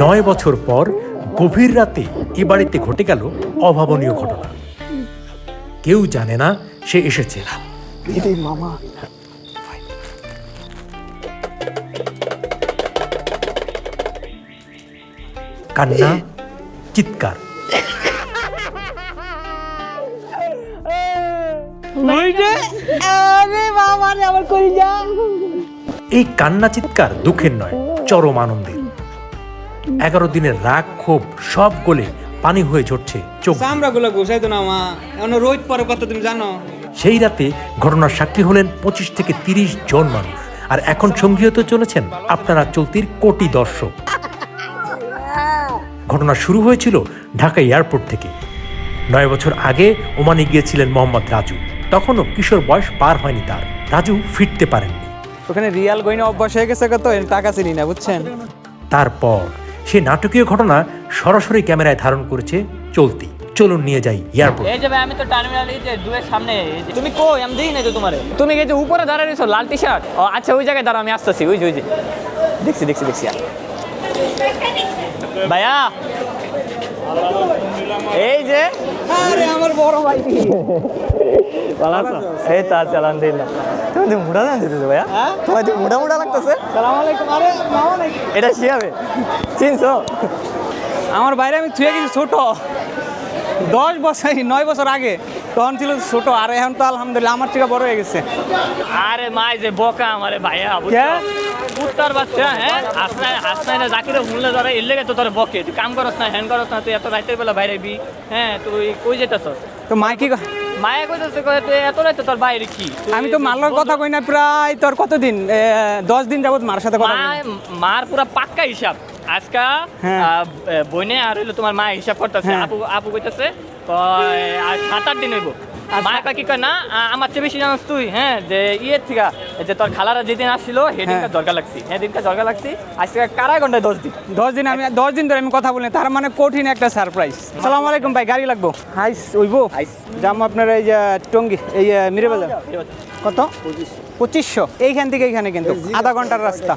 9 বছর পর গভীর রাতে এ বাড়িতে ঘটে গেল অভাবনীয় ঘটনা। কেউ জানে না সে এসেছে। মামা কান্না, চিৎকার। এই কান্না চিৎকার দুঃখের নয়, চরম আনন্দের। 11 দিনের রাগ ক্ষোভ সব গলে পানি হয়ে ঝরছে চোখ। চামড়াগুলো ঘুষাইতো না মা, এখন রোদ পরে কত তুমি জানো। সেই রাতে ঘটনার সাক্ষী হলেন 25 থেকে 30 জন মানুষ। আর এখন সঙ্গী হতে চলেছেন আপনারা চলতির কোটি দর্শক। ঘটনা শুরু হয়েছিল ঢাকা এয়ারপোর্ট থেকে। 9 বছর আগে ওমানে গিয়েছিলেন মোহাম্মদ রাজু। তখনও কিশোর বয়স পার হয়নি তার। রাজু ফিরতে পারেননি। ওখানে রিয়াল গয়না অভ্যাস হয়ে গেছে, কত টাকা চিনি না, বুঝছেন। তারপর সে নাটকীয় ঘটনা সরাসরি ক্যামেরায় ধারণ করেছে চলতি। চলুন নিয়ে যাই এয়ারপোর্ট। এই যে ভাই, আমি তো টার্মিনাল এই যে দুয়ের সামনে। তুমি কই? আমি দেখি না তো তোমারে। তুমি এই যে উপরে দাঁড়ায় রইছো, লাল টি শার্ট। ও আচ্ছা, ওই জায়গায় দাঁড়াও, আমি আসতেছি। ওই যে দেখছি ভাইয়া, এই যে আরে আমার বড় ভাই। ভালো আছো? এই তো আছে, আলহামদুলিল্লাহ। তুমি তো মুড়া জানতে দিছো ভাইয়া, তোমার তো মুড়া লাগতেছে। সালাম আলাইকুম। আরে মামা নাকি? এটা শিয়াবে, চিনছো? আমার বাইরে আমি থুয়ে গেছি ছোট 9 বছর আগে, তখন ছিল ছোট। আর এখন তো আলহামদুলিল্লাহ আমার থেকে বড় হয়ে গেছে। আরে মাই যে বোকা আমারে ভাইয়া, উত্তর বাচ্চা। হ্যাঁ, আসনাই না জাকিরে হুনলে ধরে এর লেগে তো তোর বকে। তুই কাম করস না, হ্যান করস না, তুই এত রাতের বেলা বাইরে বি। হ্যাঁ, তুই কই যেতেছস? তো মাই কি মায়া কইতেছে, কয় তুই এত রাতে তোর বাইরে কি? আমি তো মাল্লার কথা কই না, প্রায় তোর কতদিন 10 দিন যাবত মার সাথে কথা বলি। মার পুরা পাক্কা হিসাব আজকা। বইনে আর হইলো তোমার মা হিসাব করতেছে। আপু কইতেছে আর 7-8 দিন হইব। মা কি কয় না, আমার চেয়ে বেশি জানাস তুই। হ্যাঁ, যে ইয়ের থেকে যে তোর খালারা যেদিন আসছিল সেদিনকার দরকার লাগছি। সেদিনকার দরকার লাগছি। আজকে কারাই ঘন্টায় 10 দিন। আমি 10 দিন ধরে আমি কথা বলি, তার মানে কঠিন একটা সারপ্রাইজ। আসসালামু আলাইকুম ভাই, গাড়ি লাগবো। হাইস ওইব যাম আপনার এই যে টঙ্গি, এই মিরে বাজার। কত? 2500। এইখান থেকে এইখানে কিন্তু আধা ঘন্টার রাস্তা।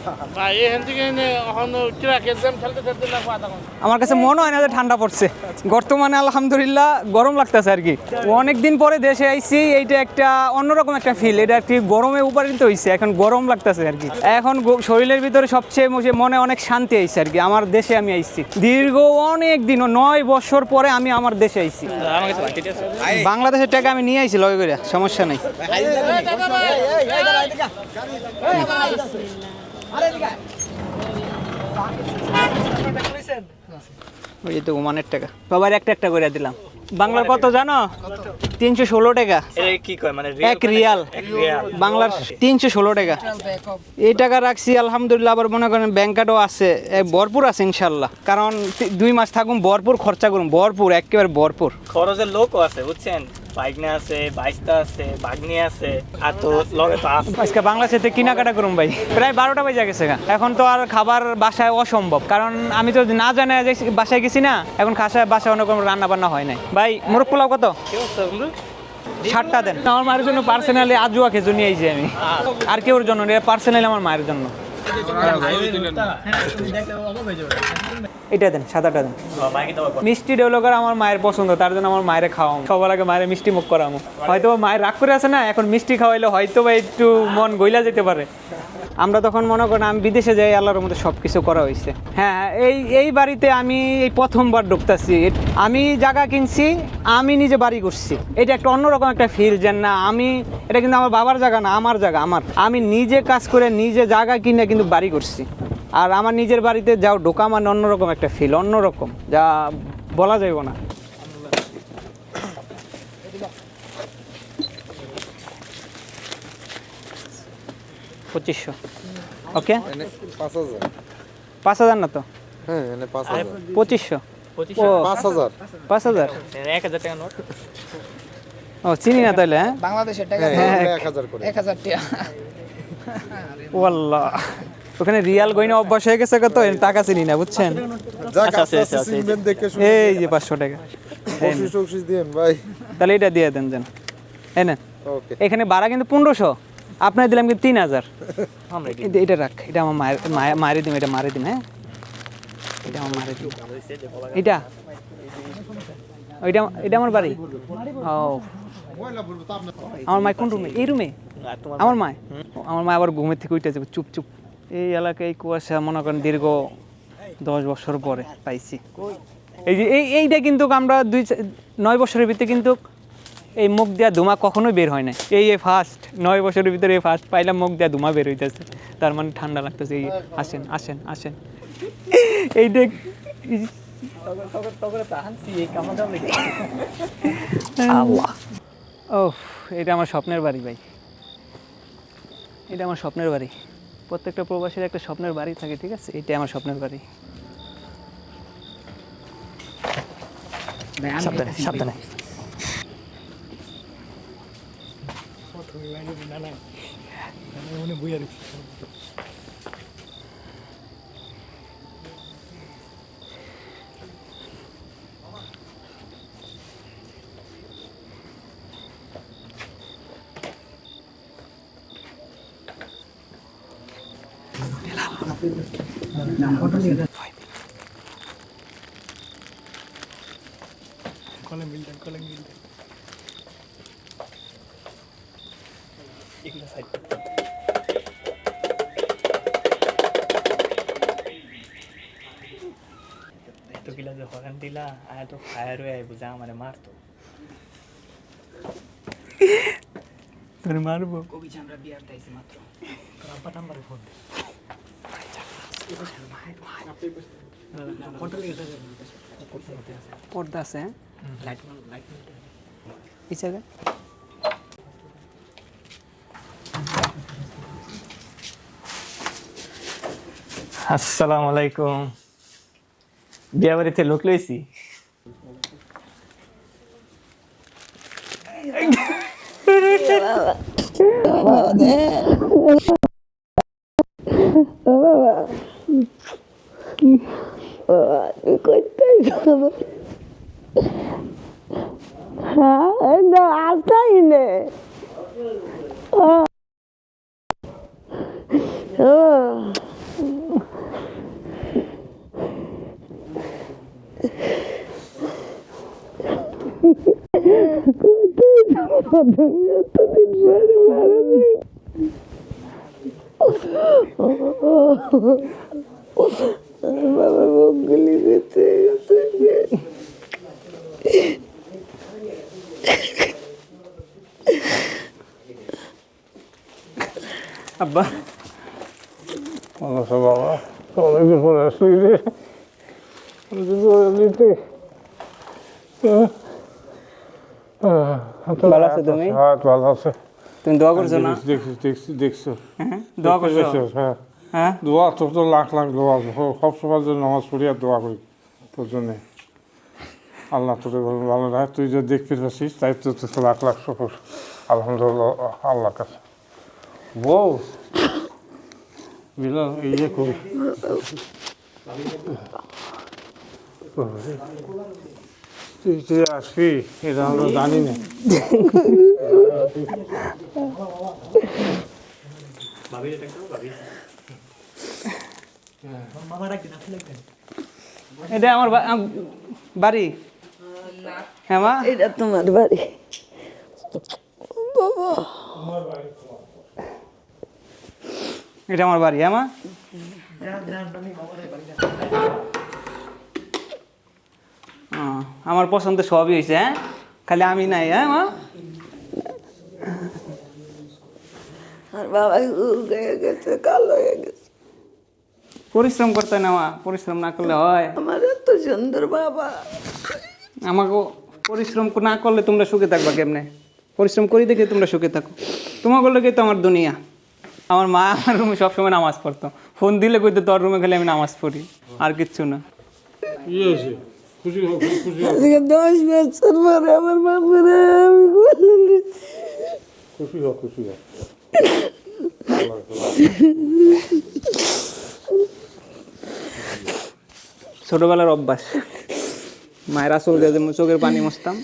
আমার কাছে মনে হয় না যে ঠান্ডা পড়ছে। বর্তমানে আলহামদুলিল্লাহ গরম লাগতেছে আর কি। অনেক দিন পরে দেশে আইছি, এইটা একটা অন্যরকম একটা ফিল। এটা একটি গরমে উপারিত হয়েছে, এখন গরম লাগতেছে আর কি। এখন শরীরের ভিতরে সবচেয়ে মনে অনেক শান্তি আইছে আর কি। আমার দেশে আমি আইছি দীর্ঘ অনেক দিন, 9 বছর পরে আমি আমার দেশে আইছি। বাংলাদেশের টাকা আমি নিয়ে আইছি লগে করে, সমস্যা নেই। ওই তো ওমানের টাকা সবার একটা করে দিলাম। বাংলার কত জানো? 316 টাকা। কি কয় মানে 1 রিয়াল বাংলার 316 টাকা। এই টাকা রাখছি আলহামদুলিল্লাহ। আবার মনে করেন ব্যাংক কার্ডও আছে, ভরপুর আছে ইনশাল্লাহ। কারণ 2 মাস থাকুন, ভরপুর খরচা করুন, ভরপুর, একেবারে ভরপুর। খরচের লোকও আছে, বুঝছেন। বাইকনা আছে, বাইস্তা আছে, বাগনি আছে, আর তো লগে তো আছে। আজকে বাংলাদেশে কেনাকাটা করুন ভাই, প্রায় 12টা বেজে গেছে। এখন তো আর খাবার বাসায় অসম্ভব, কারণ আমি তো না জানি যে বাসায় গেছি না। এখন বাসায় অনেক রান্না বান্না হয় নাই। ভাই মোরগ পোলাও কত? 60টা দেন। আমার মায়ের জন্য পার্সোনালি আজুয়া খেজুর নিয়ে আইছি আমি, আর কেউর জন্য পার্সোনালি আমার মায়ের জন্য। এটা দেন, সাদাটা দেন। মিষ্টি ডেভেলপার আমার মায়ের পছন্দ, তার জন্য আমার মায়ের খাওয়াম। সবার আগে মায়ের মিষ্টি মুখ করামো। হয়তো মায়ের রাগ করে আছে না, এখন মিষ্টি খাওয়াইলে হয়তো বা একটু মন গইলা যেতে পারে। আমরা তখন মনে করেন আমি বিদেশে যাই, আল্লাহর মধ্যে সব কিছু করা হয়েছে। হ্যাঁ, এই বাড়িতে আমি এই প্রথমবার ঢুকতেছি। আমি জায়গা কিনছি, আমি নিজে বাড়ি করছি। এটা একটা অন্যরকম একটা ফিল, যে না আমি, এটা কিন্তু আমার বাবার জায়গা না, আমার জায়গা। আমি নিজে কাজ করে নিজে জায়গা কিনে কিন্তু বাড়ি করছি। আর আমার নিজের বাড়িতে যাও ঢোকা মানে অন্যরকম একটা ফিল, অন্যরকম, যা বলা যাইব না। $2500। ওকে, 5000 না তো? হ্যাঁ, 2500। 5000 5000 1000 টাকা নোট। ও চিনি না তাহলে। হ্যাঁ, বাংলাদেশের টাকা 1000 করে। 1000 টাকা। ওয়াল্লাহ, ওখানে রিয়াল গয়না অভ্যাস হয়ে গেছে, কত টাকা চিনি না, বুঝছেন। এই যে 500 টাকা দেন ভাই। তাহলে এটা দিয়ে দেন যেন। এখানে ভাড়া কিন্তু 1500, আপনার দিলাম কিন্তু 3000। এটা রাখ, এটা আমার মায়ের দিম, এটা মারে দিম। হ্যাঁ, এটা আমার মারে দিই। এটা ওইটা এটা আমার বাড়ি। ও আমার মা কোন রুমে? এই রুমে আমার মা। আমার মা আবার ঘুমের থেকে উঠে যাবে চুপ চুপ। এই এলাকায় কুয়াশা মনে করেন দীর্ঘ 10 বছর পরে পাইছি। এই যে এইটা কিন্তু আমরা 9 বছরের ভিতরে কিন্তু এই মুখ দেওয়া ধুমা কখনোই বের হয় না। এই ফার্স্ট 9 বছরের ভিতরে এই ফার্স্ট পাইলাম মুখ দেওয়া ধুমা বের হইতেছে, তার মানে ঠান্ডা লাগতেছে। এই আসেন আসেন আসেন এইটা ও এটা আমার স্বপ্নের বাড়ি ভাই, এটা আমার স্বপ্নের বাড়ি। প্রত্যেকটা প্রবাসীর একটা স্বপ্নের বাড়ি থাকে, ঠিক আছে? এটা আমার স্বপ্নের বাড়ি। সাবধানে সাবধানে। এত কিলা যে হরান দিলা আর তো ফায়ার হয়ে আইবো, যা মানে মারতো। তোরে মারবো। কবি যে আমরা বিয়ার দিয়েছি মাত্র, তোর আব্বা নাম্বারে ফোন দে। পর্দা আছে লাইট এই জায়গায়। আসসালামু আলাইকুম। বিয়া বাড়িতে লোক লইছি। আব্বা বাবা অনেকদিন পরে আসলি রে, ভালো আছো তুমি? হ্যাঁ ভালো আছে। তুমি দোয়া করছো না? দেখছো দোয়া করছো? হ্যাঁ হ্যাঁ দোয়া তোর তো লাখ লাখ দোয়া আছে। সব সময় জন্য নামাজ পড়ি আর দোয়া করি তোর জন্যে। আল্লাহ তোর ভালো রাখ, তুই যে দেখতে পাচ্ছিস তাই তো তোর লাখ লাখ শুকর আলহামদুলিল্লাহ আল্লাহর কাছে। বউ বিলাল ইয়ে করি তুই আসবি এটা আমরা জানি না। এটা আমার বাড়ি। হ্যাঁ মা, এটা তোমার বাড়ি। এটা আমার বাড়ি। হ্যাঁ মা, আমার পছন্দ সবই হয়েছে। হ্যাঁ খালি আমি নাই। হ্যাঁ মা, আর বাবা হয়ে গেছে, কালো হয়ে গেছে। পরিশ্রম করতে হয় না মা, পরিশ্রম না করলে হয়? আমার এত সুন্দর বাবা। আমাকে পরিশ্রম না করলে তোমরা সুখে থাকবা কেমনে? পরিশ্রম করি দেখে তোমরা সুখে থাকো। তোমাকে লেগে তো আমার দুনিয়া। আমার মা আমার রুমে সবসময় নামাজ পড়তো, ফোন দিলে কইতো তোর রুমে খেলে আমি নামাজ পড়ি, আর কিচ্ছু না। খুশি হোক খুশি হোক আজকে 10 বছর পরে আমার বাবারে আমি খুশি হোক খুশি হোক। ছোটবেলার অভ্যাস, মায়ের আসল দিয়ে চোখের পানি মুছতাম।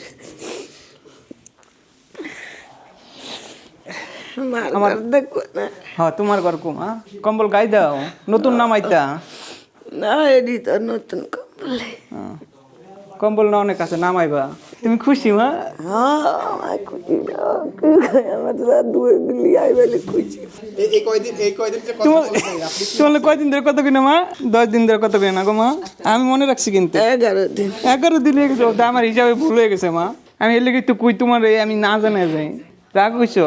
আমার দেখো না, হ্যাঁ তোমার ঘর কুমা কম্বল গাই দাও, নতুন নামাইতা। না এডি তো নতুন কম্বলে কম্বল না অনেক আছে নামাইবা তুমি খুশি মা হ্যাঁ আমার খুশি না আমার দাদু এগুলি আইবেলে খুশি তোমার কয়দিন ধরে কত কিনা মা 10 দিন ধরে কত কিনা না গো মা আমি মনে রাখছি কিন্তু 11 দিন 11 দিন হয়ে গেছে ওটা আমার হিসাবে ভুল হয়ে গেছে মা আমি এর লেগে তো কই তোমার আমি না জানা যাই রাগ হইছো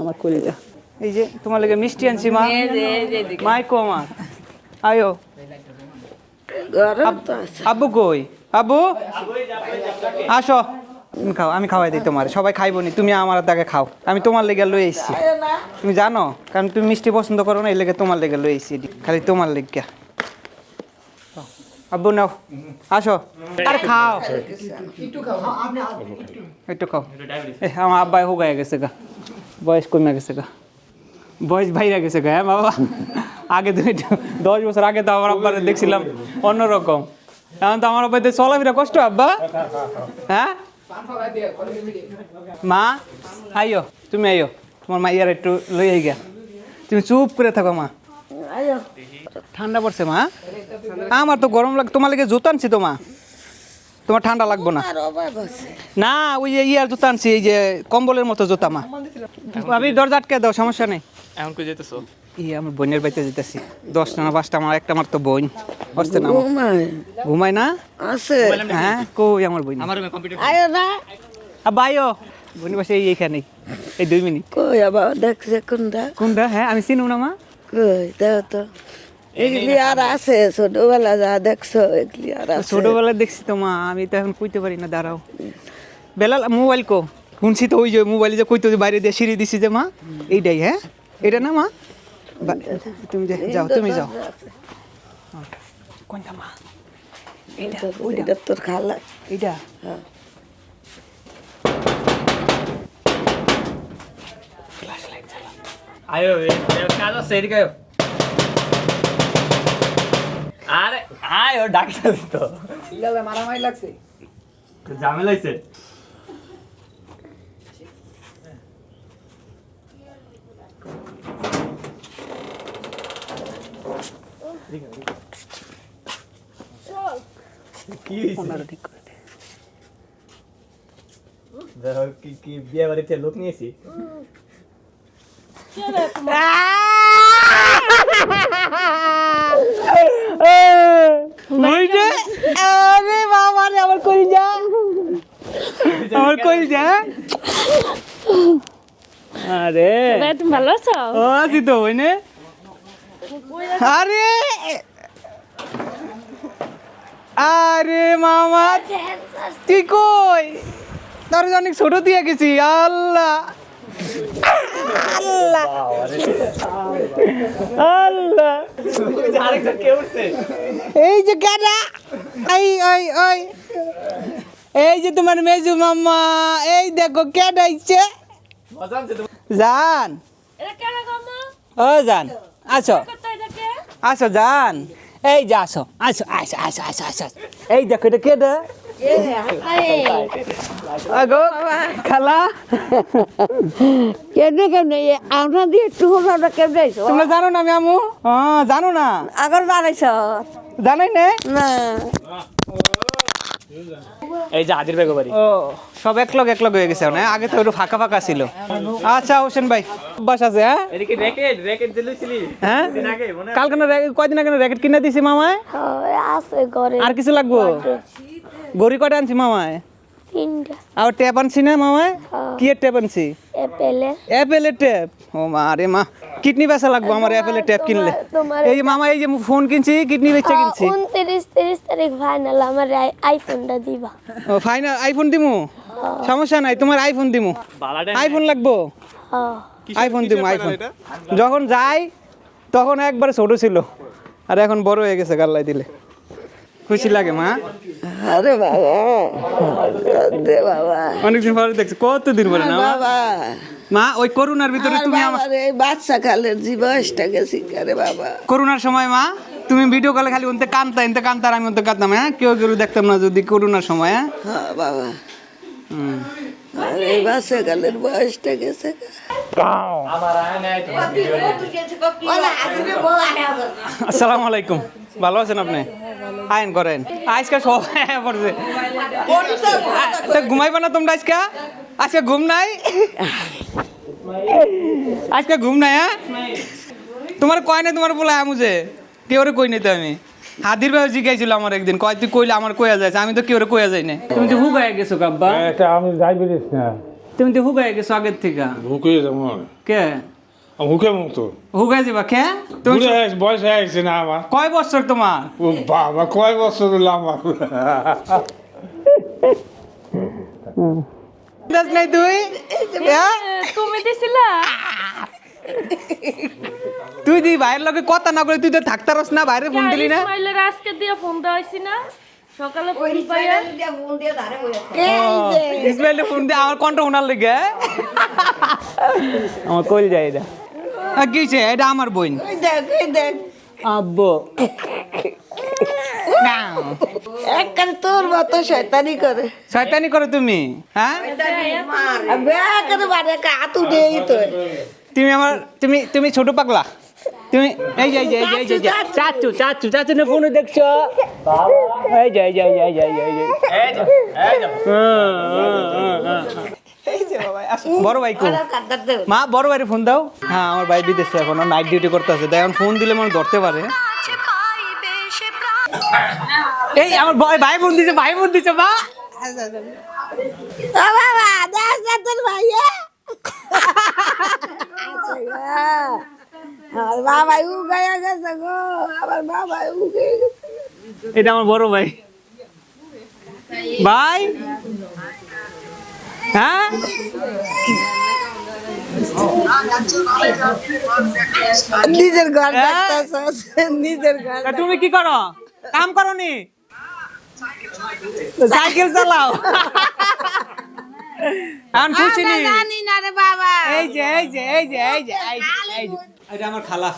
আমার কলিজা এই যে তোমার লেগে মিষ্টি আনছি মা মাই কো মা আয়ো গরম তো আছে আব্বু কই আব্বু আসো তুমি খাও আমি খাওয়াই দিই তোমার সবাই খাইবো নি তুমি আমার দাগে খাও আমি তোমার লেগে লই এসেছি তুমি জানো কারণ তুমি মিষ্টি পছন্দ করো না এই লেগে তোমার লেগে লই এসেছি খালি তোমার লেগে আব্বু নাও আসো আর খাও একটু খাও আমার আব্বাই হোগায় গেছে গা বয়স কমে গেছে গা বয়স ভাইরা গেছে গা হ্যাঁ বাবা আগে তো 10 বছর আগে তো আমার আব্বার দেখছিলাম অন্যরকম এখন তো আমার আব্বাই চলাফেরা কষ্ট আব্বা হ্যাঁ মা আইও তুমি আইও তোমার মা ইয়ার একটু লই আই গা তুমি চুপ করে থাকো মা আয়ো ঠান্ডা পড়ছে মা আমার তো গরম লাগে তোমার লেগে জুতা আনছি তো মা তোমার ঠান্ডা লাগবো না আর অভাব আছে না ওই যে ইয়ার জুতা আনছি এই যে কম্বলের মতো জুতা মা আমি দরজা আটকে দাও সমস্যা নেই এখন কই যেতেছো আমার বোনের বাড়িতে যেতেছি 10টা না 5টা আমার একটা আমার তো বোন আসছে না ঘুমায় ঘুমায় না আছে হ্যাঁ কই আমার বোন আমার কম্পিউটার আয়ো না আব্বা আইও বোনের বাসা এইখানেই এই 2 মিনিট কই আবার দেখছে কোনটা কোনটা হ্যাঁ আমি চিনু না মা কই দাও তো এগুলি আর আছে ছোটবেলা যা দেখছো এগুলি আর আছে ছোটবেলায় দেখছি তো মা আমি তো এখন কইতে পারি না দাঁড়াও বেলাল মোবাইল কো শুনছি তো ওই যে মোবাইলে যে কইতো যে বাইরে দিয়ে সিঁড়ি দিছি যে মা এইটাই হ্যাঁ এটা না মা তুমি যাও তুমি যাও কোনটা মা এটা তোর খালা এইটা আয়ো কাজ আছে এদিকে আয়ো আরে আয়ো ডাক্তার তো মারামারি লাগছে ঝামেলা হইছে কি ঠিক করে দে দেখো কি বিয়ে বাড়িতে লোক নিয়েছি আরে বাবা রে আমার কই যা আরে তুমি ভালো আছো ও আছি তো হইনে আরে আরে মামা তুই কই তোর অনেক ছোট দিয়ে গেছি আল্লাহ আল্লাহ আল্লাহ আরেকজন কে উঠছে এই যে গাড়া এই যে তোমার মেজু মামা এই দেখো কে ডাইছে জান এটা কেন গমা ও জান আসো কত এটাকে আসো জান এই যে আসো আসো এই দেখো এটা কে দা আগো খালা কেমনে আমরা দিয়ে একটু আমরা কেমনে আইছো তোমরা জানো না আমি আমু হ্যাঁ জানো না আগর বানাইছ জানাই না না এই যে আদির বেগো বাড়ি ও সব একলগ হয়ে গেছে না আগে তো একটু ফাঁকা ফাঁকা ছিল আচ্ছা হোসেন ভাই বাস আছে হ্যাঁ এদিকে র্যাকেট দিলছিলি হ্যাঁ দিন আগে মনে কালকে না কয়দিন আগে র্যাকেট কিনে দিছি মামায় আছে ঘরে আর কিছু লাগবো গড়ি কটা আনছি মামায় 3টা আর ট্যাপ আনছি না মামায় কি এর ট্যাপ আনছি এপেলে অ্যাপেলের ট্যাপ ও মা রে মা কিডনি বেচা লাগবো আমার অ্যাপেলের ট্যাপ কিনলে এই যে মামা এই যে ফোন কিনছি কিডনি বেচা কিনছি 29-30 তারিখ ফাইনাল আমার আইফোনটা দিবা ও ফাইনাল আইফোন দিমু সমস্যা নাই তোমার আইফোন দিমু বালাটা আইফোন লাগবো আইফোন দিমু আইফোন যখন যাই তখন একবার ছোট ছিল আর এখন বড় হয়ে গেছে গাল্লাই দিলে খুশি লাগে মা আরে বাবা দে বাবা অনেকদিন পরে দেখছি কতদিন পরে না মা? বাবা মা ওই করোনার ভিতরে তুমি আমার বাবা রে বাচ্চা কালের জীবসটা গেছি রে বাবা করোনার সময় মা তুমি ভিডিও কলে খালি অন্তে কান্তা আর আমি অন্তে কাঁদতাম হ্যাঁ কেউ দেখতাম না যদি করোনার সময় হ্যাঁ হ্যাঁ বাবা আর এই বাচ্চা কালের বয়সটা গেছে আসসালামু আলাইকুম, ভালো আছেন আপনি? আইন করেন আজকে সব পড়ছে। ঘুমাইবে না তোমরা আজকে? আজকে ঘুম নাই? আজকে ঘুম নাই? হ্যাঁ, তোমার কয় নাই তোমার বলে আমুজে কেউ কই নাই তো আমি হাদির ভাই জিজ্ঞাসছিল আমার একদিন, কয় তুই কইলে আমার কইয়া যাচ্ছে, আমি তো কেউ কইয়া যাই না। তুমি তো হুগায় গেছো কাব্বা, এটা আমি ডায়াবেটিস না, তুমি তো হুগায় গেছো আগের থেকে। হুকিয়ে যাবো কে হুকে মতো হুগায় যাবা? কে তুমি? বয়স হয়ে গেছে না আমার। কয় বছর তোমার? ও বাবা, কয় বছর হলো আমার? নাই তুই? তুমি দিছিলা? তুই দি বাইরের লোকে কথা না করে তুই তো থাকতারস না, বাইরে ফোন দিলি না? ইসমাইলের আজকে দিয়ে ফোন দেওয়া হইছি না সকালে ফোন পাইয়া। ইসমাইলে ফোন দিয়ে আমার কণ্ঠ শোনার লেগে আমার কইল যায় এটা। কি হয়েছে? এটা আমার বোন। দেখ আব্বু একখান তোর মতো শয়তানি করে শয়তানি করো তুমি? হ্যাঁ, বেকার বারে হাত উঠেই তো তুমি আমার তুমি ছোট পাগলা তুমি। এই যাই যাই যাই যাই চাচু চাচু চাচু না ফোনে দেখছো? এই যাই যাই যাই যাই যাই যাই বড় ভাই কো? মা বড় ভাইরে ফোন দাও। হ্যাঁ, আমার ভাই বিদেশে এখন নাইট ডিউটি করতে আছে, তাই এখন ফোন দিলে মনে ধরতে পারে। এই আমার ভাই ফোন দিছে, ভাই ফোন দিছে। মা বাবা দেখ তোর ভাইয়া আমার বাবা উগায়া গেছে গো, আমার বাবা উগে গেছে। এটা আমার বড় ভাই। ভাই হ্যাঁ, নিজের ঘর দেখতেছস, নিজের ঘর। তা তুমি কি করো? কাম করো নি? সাইকেল চালাও? আমি খুশি নি? জানি না রে বাবা। এই যে এই যে এই যে এই যে এই যে এটা আমার খালা।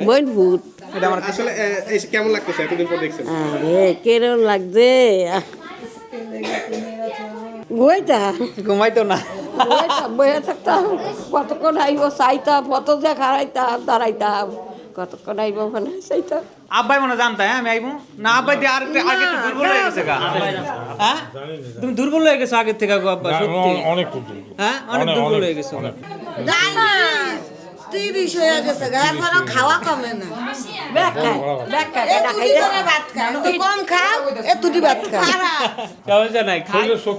বোন ভূত। এটা আমার আসলে কেমন লাগতেছে এতদিন পর দেখছেন? আরে কেরম লাগছে বইটা ঘুমাইতো না। বইয়া থাকতাম কতক্ষণ আইব চাইতাম, কত যে খারাইতাম দাঁড়াইতাম, কতক্ষণ আইব মানে চাইতাম। আব্বাই মনে জানতাম আমি আইবো না? আব্বাই দিয়ে আগে একটু দুর্বল হয়ে গেছে গা। হ্যাঁ, তুমি দুর্বল হয়ে গেছো আগের থেকে গো আব্বা, সত্যি। অনেক হ্যাঁ, অনেক দুর্বল হয়ে গেছো। 30 হয়ে গেছে এখনো খাওয়া কমে না। ব্যাগ খায় এটা খাইলে ভাত খায়, তো কম খাও এতুটি ভাত খাও। সমস্যা নাই,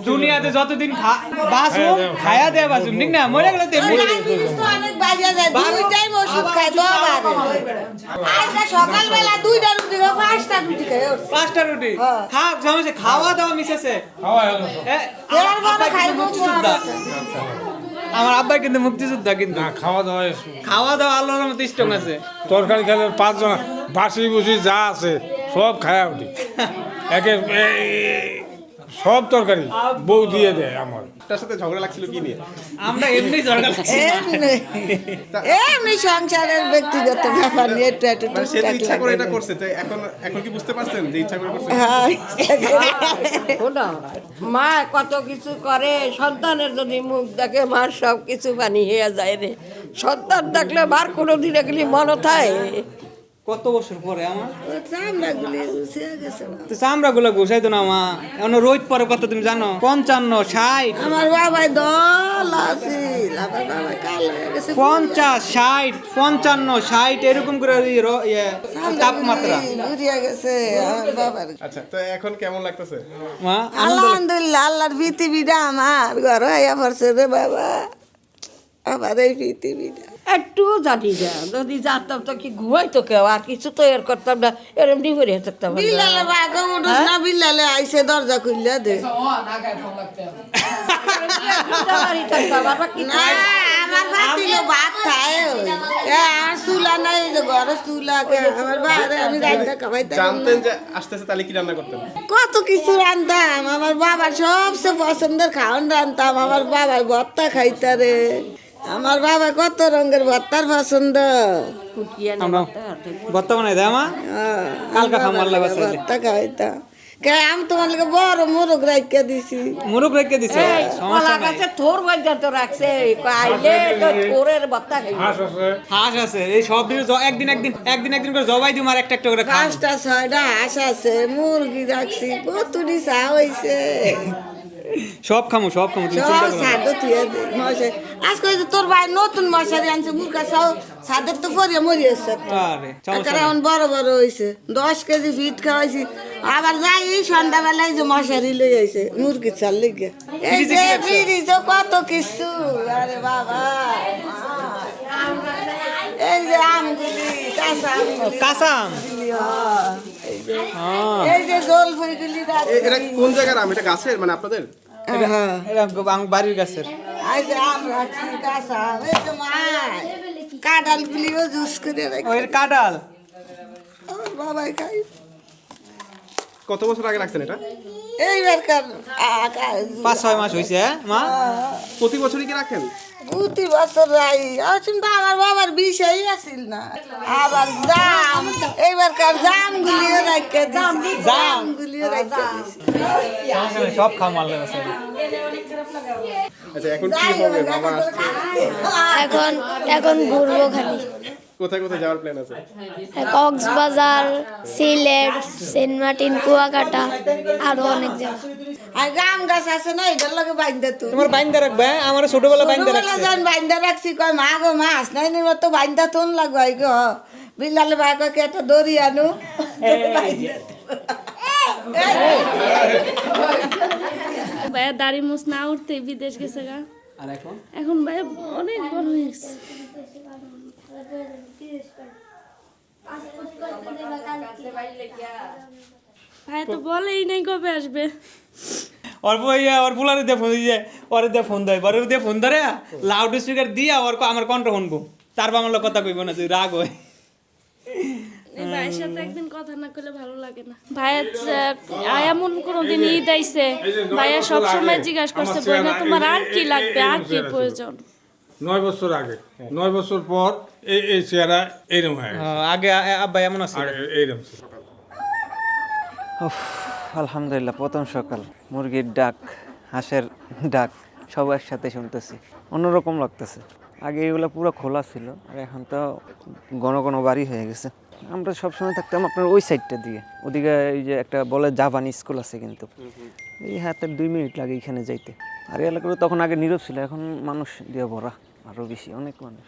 দুনিয়াতে যতদিন বাঁচবো খায়া দেয়া বাঁচুম, ঠিক না? মরে গেলে তো এমনি অনেক বাজে যায়, দুই টাইম ওষুধ খায় তো আবার আজকে সকালবেলা 2টা রুটি বা 5টা রুটি খায়। 5টা রুটি খা, সমস্যা খাওয়া দাওয়া মিশেছে। আমার আব্বাই কিন্তু মুক্তিযোদ্ধা, কিন্তু খাওয়া দাওয়া আল্লাহর মতো স্ট্রং আছে। তরকারি খেলে 5 জন বাসি বুসি যা আছে সব খায়া উঠি, সব তরকারি বউ দিয়ে দেয় আমার। তার সাথে ঝগড়া লাগছিল কি নিয়ে? আমরা এমনি ঝগড়া লাগছি। এমনি সংসারের ব্যক্তিগত ব্যাপার নিয়ে একটু একটু মানে সে তো ইচ্ছা করে এটা করছে, তো এখন কি বুঝতে পারছেন যে ইচ্ছা করে করছে? মা কত কিছু করে, সন্তানের যদি মুখ দেখে মার সব কিছু বানিয়ে যায় রে। সন্তান দেখলে মার কোনোদিন এগুলি মনে থাকে? কত বছর পরে আমার চামড়াগুলি উঠে গেছে। তো চামড়া গুলো ঘুষাইতো না মা, এখন রোদ পরে কত তুমি জানো? 55, 60। আমার বাবাই দল আছিল, আমার বাবা কাল হয়ে গেছে। 50, 60, 55, 60 এরকম করে তাপমাত্রা উড়িয়া গেছে আমার বাবার। আচ্ছা, তো এখন কেমন লাগতেছে? মা আলহামদুলিল্লাহ, আল্লাহর পৃথিবীটা আমার ঘর হইয়া পড়ছে রে বাবা। আমার এই পৃথিবীটা একটু জানি না, যদি জানতাম তো কি ঘুমাইতো কেউ, আর কিছু তো এর করতাম না, এরমনি করে থাকতাম। বিল্লালে বাঘ উঠুস না, বিল্লালে আইসে দরজা খুললে দে। আমার ভাতিলো ভাত খায়, আর চুলা নাই, যে ঘরে চুলা আমার বাইরে আমি রান্না খাওয়াইতাম। জানতেন যে আসতেছে, তাহলে কি রান্না করতেন? কত কিছু রান্তাম, আমার বাবার সবচেয়ে পছন্দের খাওয়ান রান্তাম। আমার বাবার ভর্তা খাইতারে, আমার বাবা কত রঙের ভর্তার পছন্দ। আমরা ভর্তা বানাই দেয় মা, কালকা খামার লাগে ভর্তা খাইতাম। কে আমি তোমার লাগে বড় মোরগ রাইকা দিছি মুরুখ রেখে দিছে কলা গাছে থোর বাজা তো রাখছে আইলে তো থোরের বত্তা খাই হাঁস আছে এই সব দিন একদিন করে জবাই দিম আর একটা করে খাই 5টা 6টা হাঁস আছে মুরগি রাখছি কতটি চা হইছে সব খামু তুমি চিন্তা সব করো না। সাদো তুই মশাই আজকে তোর ভাই নতুন মশারি আনছে মুরগা সব সাদের তো পরে মরিয়েছে আরে সমস্যা এখন এমন বড় বড় হয়েছে 10 কেজি ফিট খাওয়াইছি আবার যাই এই সন্ধ্যাবেলায় যে মশারি লই আইছে মুরগি চাল লেগে এই যে ফ্রিজ কত কিছু আরে বাবা এই যে আমগুলি কাঁচা আম এই যে জল ফুলগুলি এটা কোন জায়গার আম? এটা গাছের মানে আপনাদের? এটা বাড়ির গাছের এই যে আম রাখছি কাঁচা এই যে মাই কাঁঠালগুলিও জুস করে রাখি ওই কাঁঠাল আমার বাবাই খাই কত বছর আগে রাখছেন এটা? এইবার কার 5-6 মাস হয়েছে মা প্রতি বছরই কি রাখেন? প্রতি বছর রাই আসুন তো আমার বাবার বিষয় আসিল না আবার জাম এইবার কার জাম গুলিও রাখতে দিছি জাম গুলিও রাখতে দিছি সব খাম আল্লাহ আছে আচ্ছা এখন কি হবে? বাবা আসছে, এখন ঘুরবো খালি কোথায় কোথায় যাওয়ার প্ল্যান আছে? কক্সবাজার, সিলেট, সেন্ট মার্টিন, কুয়াকাটা আরো অনেক জায়গা। আর জাম গাছ আছে না এটার লগে বাইন্দা তো তোমার বাইন্দা রাখবে আমার ছোটবেলা বাইন্দা রাখছে যখন বাইন্দা রাখছি কয় মা গো মাছ নাই নিব তো বাইন্দা তোন লাগবে গো বিলালে ভাই কয় একটা দড়ি আনু ভাইয়া দাড়ি মুছ না উঠতে বিদেশ গেছে গা। আর এখন এখন ভাইয়া অনেক বড় হয়ে গেছে। ভাইয়া তো বলেই নাই কবে আসবে। ওর ফুলারে দিয়ে ফোন দিয়ে ওরে দিয়ে ফোন দেয় বড় দিয়ে ফোন ধরে লাউড স্পিকার দিয়ে আমার কণ্ঠ শুনবো তারপর আমার কথা কইব না তুই রাগ হয় এই ভাইয়ের সাথে একদিন কথা না করলে ভালো লাগে না। ভাইয়া এমন কোনোদিন ঈদ আইছে ভাইয়া সবসময় জিজ্ঞাসা করছে বোনা তোমার আর কি লাগবে আর কি প্রয়োজন। 9 বছর আগে 9 বছর পর এই চেহারা এইরকম হয় আগে আব্বা এমন আছে এইরকম ছিল। আলহামদুলিল্লাহ প্রথম সকাল মুরগির ডাক হাঁসের ডাক সব একসাথে শুনতেছি অন্যরকম লাগতেছে আগে এগুলো পুরো খোলা ছিল আর এখন তো ঘন ঘন বাড়ি হয়ে গেছে আমরা সবসময় থাকতাম আপনার ওই সাইডটা দিয়ে ওদিকে এই যে একটা বলে জাপানি স্কুল আছে কিন্তু এই হাতের 2 মিনিট লাগে এখানে যাইতে আর এই এলাকাটা তখন আগে নীরব ছিল এখন মানুষ দিয়ে ভরা আরও বেশি অনেক মানুষ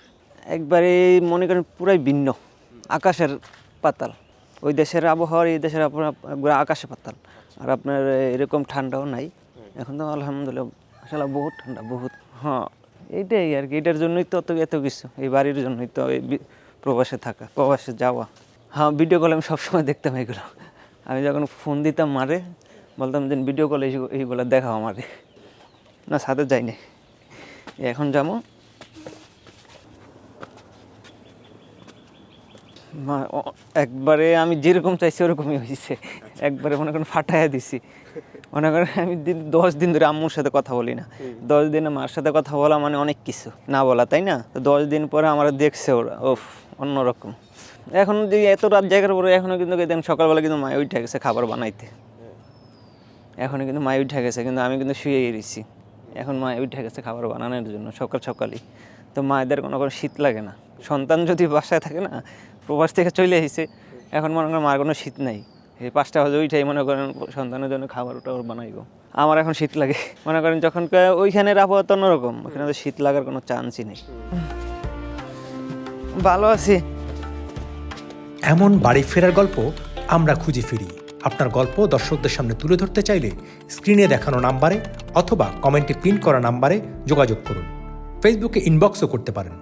একবারে মনে করেন পুরাই ভিন্ন আকাশের পাতাল ওই দেশের আবহাওয়ার এই দেশের আবহাওয়া আকাশে পাতাল আর আপনার এরকম ঠান্ডাও নাই এখন তো আলহামদুলিল্লাহ আসলে বহুত ঠান্ডা বহুত হ্যাঁ এইটাই আর কি এটার জন্যই তো এত কিছু এই বাড়ির জন্যই তো এই প্রবাসে থাকা প্রবাসে যাওয়া হ্যাঁ ভিডিও কলে আমি সবসময় দেখতাম এগুলো আমি যখন ফোন দিতাম মারে বলতাম যে ভিডিও কলে এইগুলো দেখাও আমারে না সাথে যাই না এখন যাবো একবারে আমি যেরকম চাইছি ওরকমই হয়েছে একবারে মনে করেন ফাটাইয়া দিছি মনে করেন আমি 10 দিন ধরে আম্মুর সাথে কথা বলি না 10 দিনে মার সাথে কথা বলা মানে অনেক কিছু না বলা তাই না তো 10 দিন পরে আমরা দেখছে ওরা ওফ অন্যরকম এখন যে এত রাত জায়গার পরে এখনও কিন্তু দেখেন সকালবেলা কিন্তু মায়ে উঠে গেছে খাবার বানাইতে এখনও কিন্তু মায়ে উঠে গেছে কিন্তু আমি কিন্তু শুয়ে রয়েছি এখন মায়ে উঠে গেছে খাবার বানানোর জন্য সকালই তো মায়েদের কোনো শীত লাগে না সন্তান যদি বাসায় থাকে না প্রবাস থেকে চলে এসেছে এখন মনে করেন মার কোনো শীত নাই এই 5টা বাজে ওইটাই মনে করেন সন্তানের জন্য খাবার টাবার বানাইব আমার এখন শীত লাগে মনে করেন যখন ওইখানের আবহাওয়া তো অন্যরকম ওখানে তো শীত লাগার কোনো চান্সই নেই ভালো আছি এমন বাড়ি ফেরার গল্প আমরা খুঁজে ফিরি আপনার গল্প দর্শকদের সামনে তুলে ধরতে চাইলে স্ক্রিনে দেখানো নাম্বারে অথবা কমেন্টে পিন করা নাম্বারে যোগাযোগ করুন ফেসবুকে ইনবক্সও করতে পারেন